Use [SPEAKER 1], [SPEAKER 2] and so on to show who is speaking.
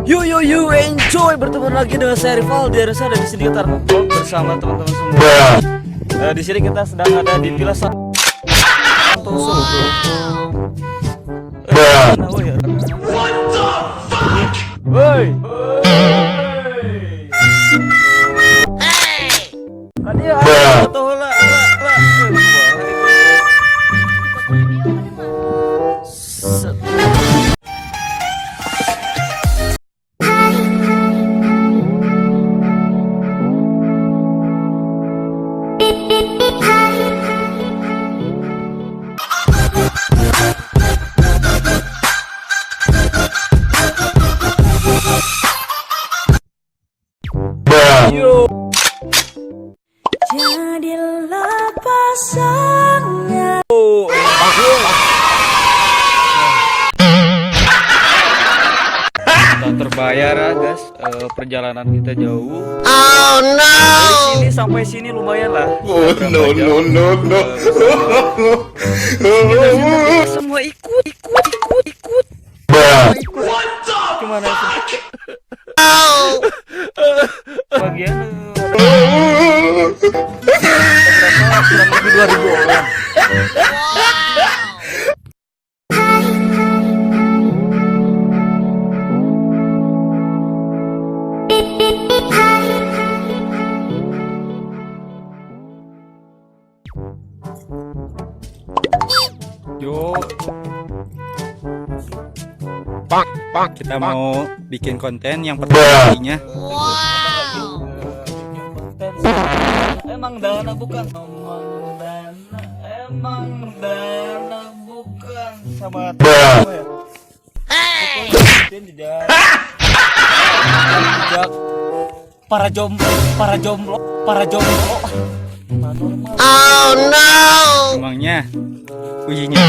[SPEAKER 1] Yo enjoy bertemu lagi dengan saya Rival di RSA dan di sini kita bersama teman-teman semua. Di sini kita sedang ada di Villa Santoso. Woi. Tadi ada foto lah. Yo.
[SPEAKER 2] Jadilah pasangan.
[SPEAKER 1] Oh, kita terbayar ya guys, perjalanan kita jauh.
[SPEAKER 2] Oh no.
[SPEAKER 1] Dari sini sampai sini lumayan lah.
[SPEAKER 3] Oh no.
[SPEAKER 1] Kita semua ikut. Gimana sih? Bagian kurang lebih 2.000 orang.
[SPEAKER 4] Yuk, kita mau bikin konten yang pertama kalinya.
[SPEAKER 1] Emang dana bukan sama para jomblo.
[SPEAKER 2] Oh no.
[SPEAKER 4] Emangnya ujinya